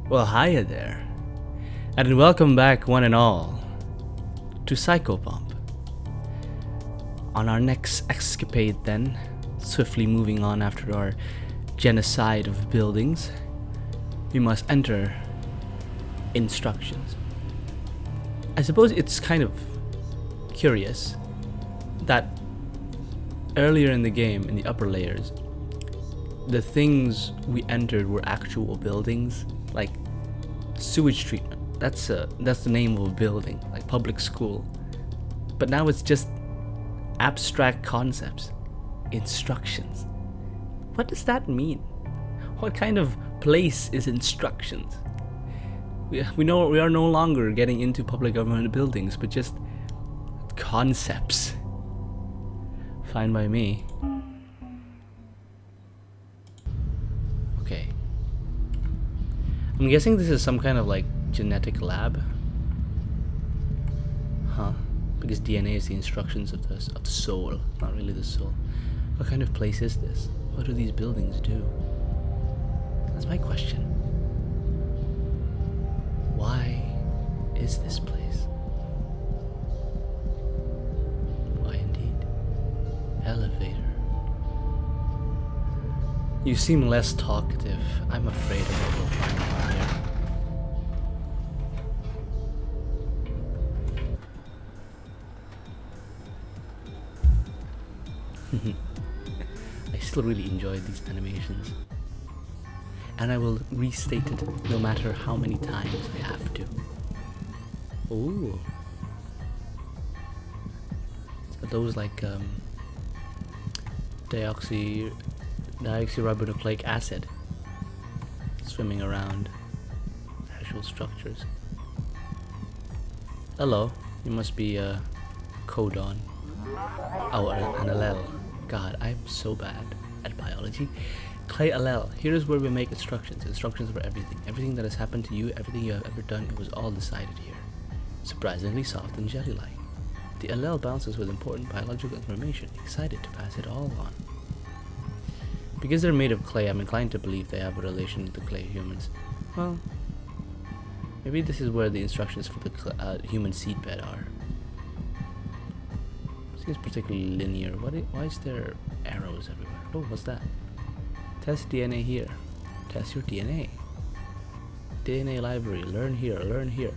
Well, hiya there, and welcome back, one and all, to Psychopomp. On our next escapade, then, swiftly moving on after our genocide of buildings, we must enter instructions. I suppose it's kind of curious that earlier in the game, in the upper layers, the things we entered were actual buildings, like sewage treatment. That's the name of a building, like public school. But now it's just abstract concepts, instructions. What does that mean? What kind of place is instructions? We know we are no longer getting into public government buildings, but just concepts. Fine by me. Okay. I'm guessing this is some kind of like genetic lab. Huh? Because DNA is the instructions of the soul, not really the soul. What kind of place is this? What do these buildings do? That's my question. Why is this place? Why indeed? Elevator. You seem less talkative. I'm afraid of what we'll find out here. I still really enjoy these animations. And I will restate it no matter how many times I have to. Ooh. Are those like deoxyribonucleic acid swimming around actual structures? Hello, you must be a codon. Oh, an allele. God, I'm so bad at biology. Clay allele. Here is where we make instructions. Instructions for everything. Everything that has happened to you, everything you have ever done, it was all decided here. Surprisingly soft and jelly-like. The allele bounces with important biological information, excited to pass it all on. Because they're made of clay, I'm inclined to believe they have a relation to the clay humans. Well, maybe this is where the instructions for the human seedbed are. Seems particularly linear. Why is there arrows everywhere? Oh, what's that? Test DNA here. Test your DNA. DNA library. Learn here. Learn here.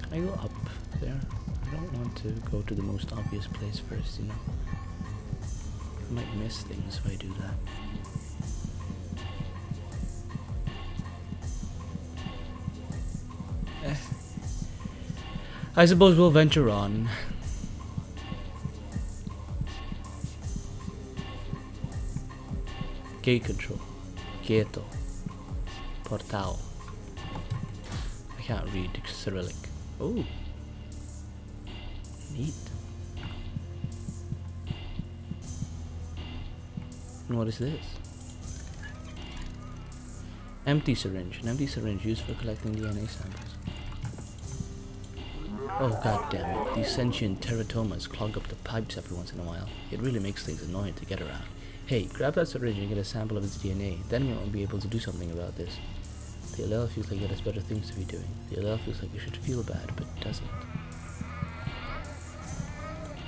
Can I go up there? I don't want to go to the most obvious place first, you know. I might miss things if I do that. I suppose we'll venture on. Gate control. Gato. Portal. I can't read Cyrillic. Oh. Neat. And what is this? Empty syringe. An empty syringe used for collecting DNA samples. Oh, god damn it. These sentient teratomas clog up the pipes every once in a while. It really makes things annoying to get around. Hey, grab that syringe and get a sample of its DNA. Then we won't be able to do something about this. The allele feels like it has better things to be doing. The allele feels like it should feel bad, but it doesn't.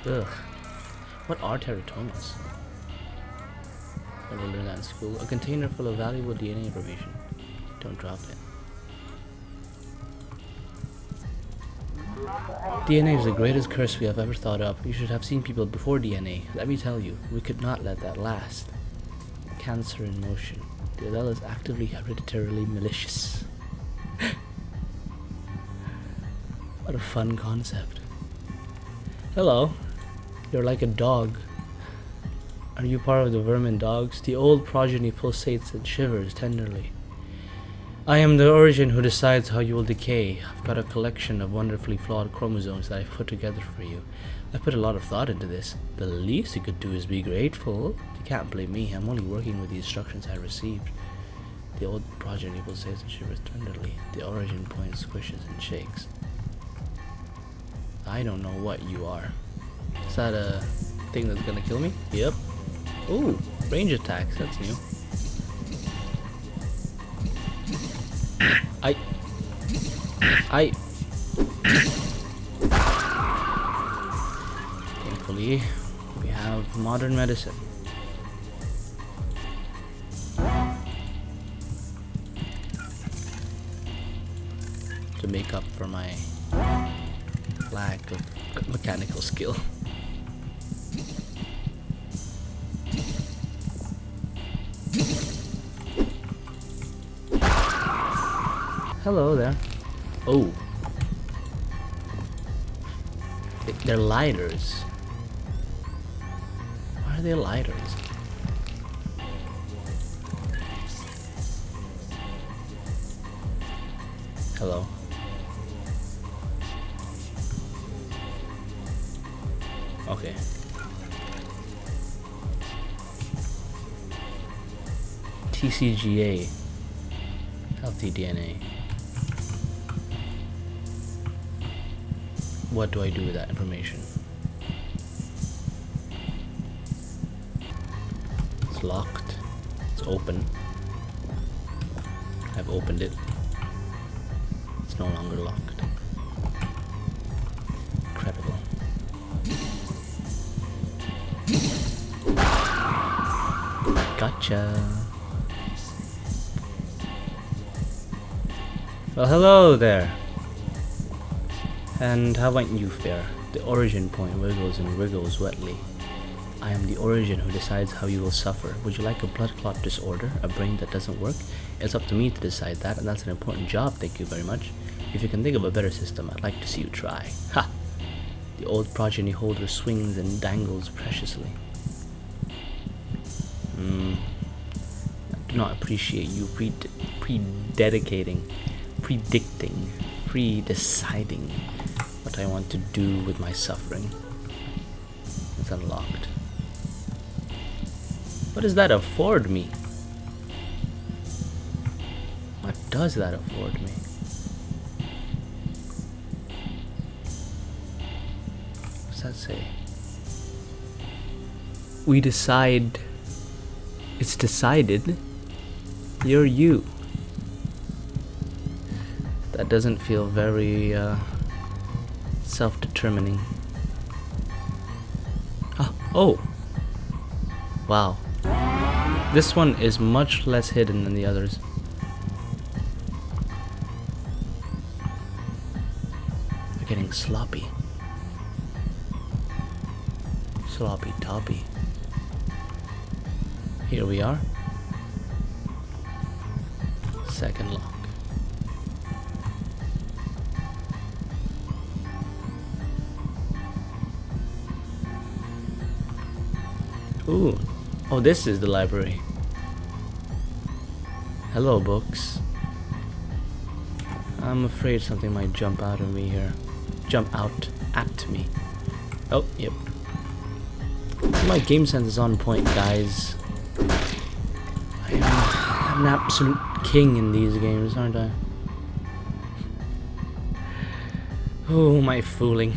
Ugh. What are teratomas? Never learned that in school. A container full of valuable DNA information. Don't drop it. DNA is the greatest curse we have ever thought up. You should have seen people before DNA. Let me tell you, we could not let that last. Cancer in motion. The allele is actively hereditarily malicious. What a fun concept. Hello. You're like a dog. Are you part of the vermin dogs? The old progeny pulsates and shivers tenderly. I am the origin who decides how you will decay. I've got a collection of wonderfully flawed chromosomes that I've put together for you. I put a lot of thought into this. The least you could do is be grateful. You can't blame me. I'm only working with the instructions I received. The old progeny pulsates and shivers tenderly. The origin point squishes and shakes. I don't know what you are. Is that a thing that's gonna kill me? Yep. Ooh, range attacks. That's new. I Thankfully, we have modern medicine. To make up for my lack of mechanical skill. Hello there. Oh. They're lighters. Why are they lighters? Hello. Okay. TCGA. Healthy DNA. What do I do with that information? It's locked. It's open. I've opened it. It's no longer locked. Incredible. Gotcha. Well, hello there. And how might you fare? The origin point wiggles and wriggles wetly. I am the origin who decides how you will suffer. Would you like a blood clot disorder? A brain that doesn't work? It's up to me to decide that, and that's an important job, thank you very much. If you can think of a better system, I'd like to see you try. Ha! The old progeny holder swings and dangles preciously. I do not appreciate you predicting, pre-deciding what I want to do with my suffering. It's unlocked. What does that afford me? What does that afford me? What's that say? We decide. It's decided. You're you. That doesn't feel very self-determining. Oh! Wow. This one is much less hidden than the others. They're getting sloppy. Sloppy toppy. Here we are. Second lock. Ooh. Oh, this is the library. Hello, books. I'm afraid something might jump out at me here. Jump out at me. Oh, yep. My game sense is on point, guys. I'm an absolute king in these games, aren't I? Who am I fooling?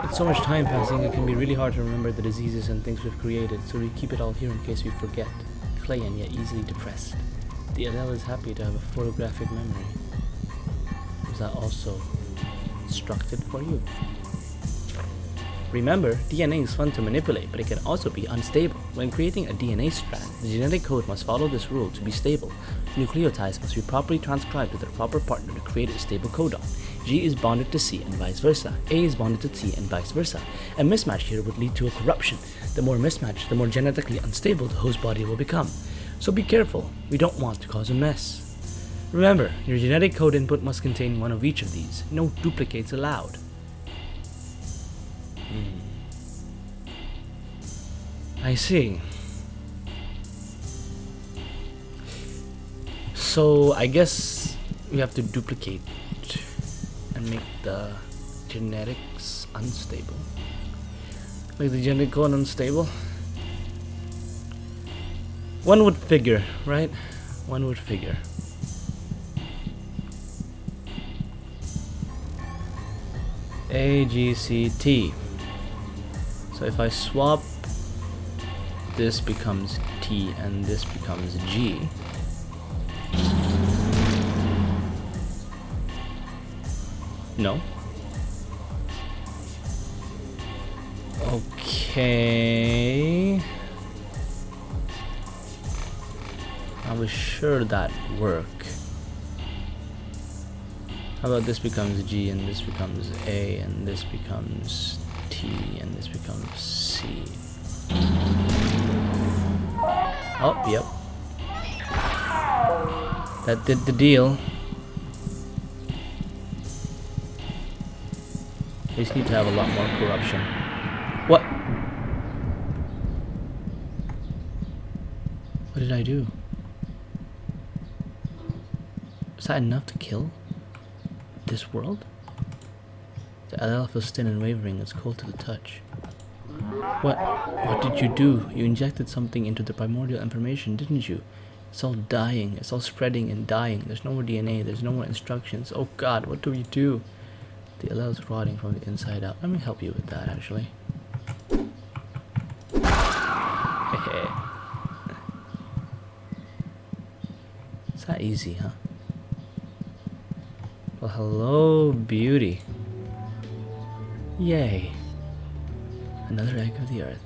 With so much time passing, it can be really hard to remember the diseases and things we've created, so we keep it all here in case we forget. Clay and yet easily depressed. The LL is happy to have a photographic memory. Was that also constructed for you? Remember, DNA is fun to manipulate, but it can also be unstable. When creating a DNA strand, the genetic code must follow this rule to be stable. Nucleotides must be properly transcribed to their proper partner to create a stable codon. G is bonded to C and vice versa. A is bonded to T and vice versa. A mismatch here would lead to a corruption. The more mismatched, the more genetically unstable the host body will become. So be careful, we don't want to cause a mess. Remember, your genetic code input must contain one of each of these. No duplicates allowed. I see. So I guess we have to duplicate and make the genetics unstable. Make the genetic code unstable. One would figure, right? One would figure. A, G, C, T. So if I swap this becomes T and this becomes G. No. Okay. I was sure that'd work. How about this becomes G and this becomes A and this becomes T and this becomes C. Oh, yep. That did the deal. We just need to have a lot more corruption. What? What did I do? Is that enough to kill this world? The LL feels thin and wavering. It's cold to the touch. What did you do? You injected something into the primordial information, didn't you? It's all dying. It's all spreading and dying. There's no more DNA. There's no more instructions. Oh God, what do we do? The LL is rotting from the inside out. Let me help you with that, actually. It's that easy, huh? Well, hello, beauty. Yay. Another egg of the earth.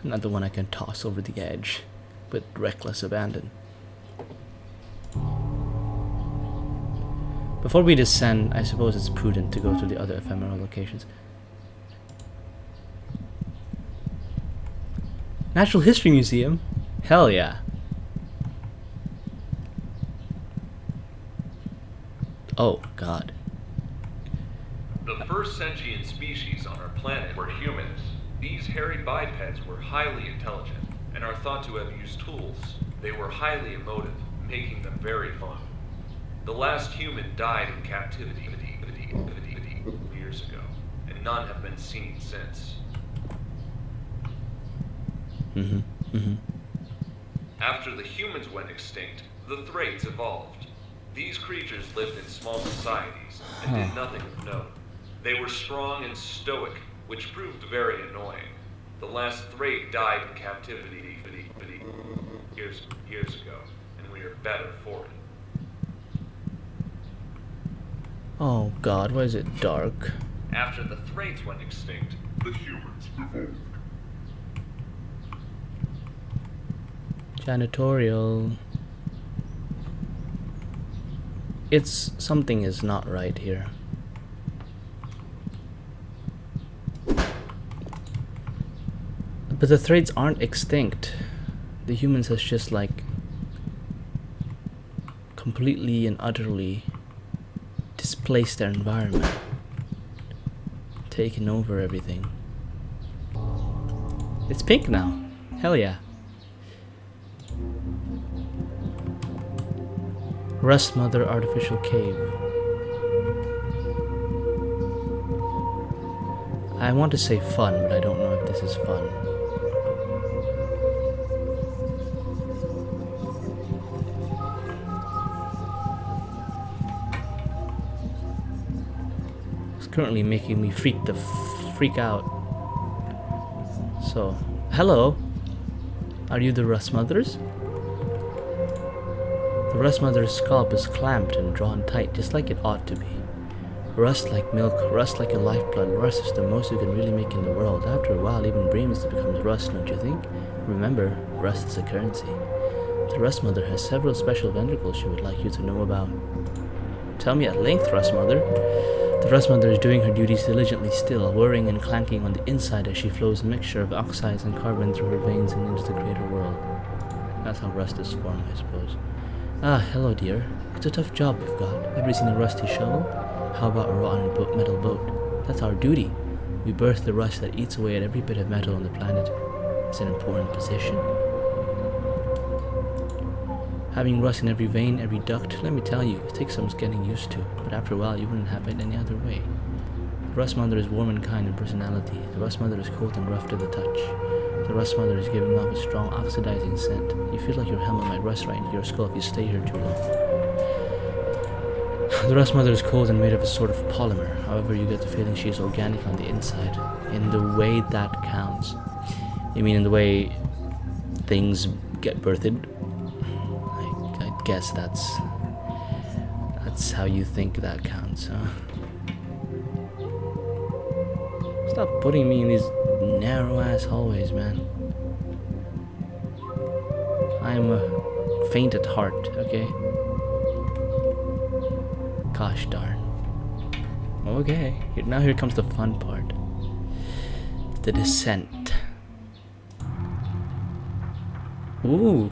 Another one I can toss over the edge with reckless abandon. Before we descend, I suppose it's prudent to go to the other ephemeral locations. Natural History Museum? Hell yeah. Oh, God. The first sentient species on our planet were humans. These hairy bipeds were highly intelligent and are thought to have used tools. They were highly emotive, making them very fun. The last human died in captivity years ago, and none have been seen since. After the humans went extinct, the Thrates evolved. These creatures lived in small societies and did nothing of note. They were strong and stoic, which proved very annoying. The last Thrate died in captivity years ago, and we are better for it. Oh God, why is it dark? After the Thrates went extinct, the humans evolved. Janitorial. Something is not right here. But the Thrates aren't extinct. The humans has just like completely and utterly displaced their environment, taken over everything. It's pink now. Hell yeah. Rust Mother Artificial Cave. I want to say fun, but I don't know if this is fun. It's currently making me freak out. So, hello. Are you the Rust Mothers? The Rust Mother's scalp is clamped and drawn tight, just like it ought to be. Rust like milk, rust like your lifeblood, rust is the most you can really make in the world. After a while, even brains becomes rust, don't you think? Remember, rust is a currency. The Rust Mother has several special ventricles she would like you to know about. Tell me at length, Rust Mother. The Rust Mother is doing her duties diligently still, whirring and clanking on the inside as she flows a mixture of oxides and carbon through her veins and into the greater world. That's how rust is formed, I suppose. Ah, hello dear. It's a tough job we've got. Ever seen a rusty shovel? How about a rotten metal boat? That's our duty. We birth the rust that eats away at every bit of metal on the planet. It's an important position. Having rust in every vein, every duct, let me tell you, it takes some getting used to, but after a while you wouldn't have it any other way. The Rust Mother is warm and kind in personality. The Rust Mother is cold and rough to the touch. The Rust Mother is giving off a strong oxidizing scent. You feel like your helmet might rust right into your skull if you stay here too long. The Rust Mother is cold and made of a sort of polymer. However, you get the feeling she is organic on the inside. In the way that counts. You mean in the way things get birthed. I guess that's how you think that counts, huh? Stop putting me in these narrow ass hallways, man. I'm faint at heart, okay? Gosh darn. Okay, now here comes the fun part. The descent. Ooh.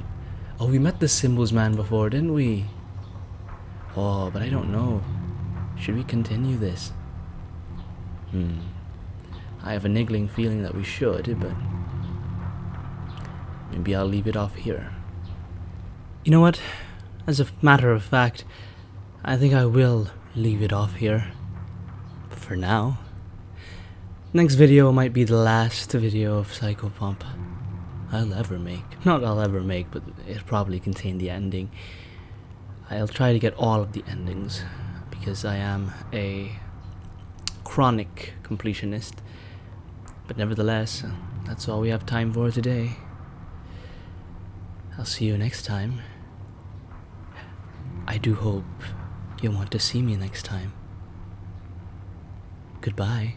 Oh, we met the Symbols Man before, didn't we? Oh, but I don't know. Should we continue this? I have a niggling feeling that we should, but maybe I'll leave it off here. You know what? As a matter of fact, I think I will leave it off here. For now. Next video might be the last video of Psychopomp I'll ever make. Not I'll ever make, but it'll probably contain the ending. I'll try to get all of the endings, because I am a chronic completionist. But nevertheless, that's all we have time for today. I'll see you next time. I do hope you'll want to see me next time. Goodbye.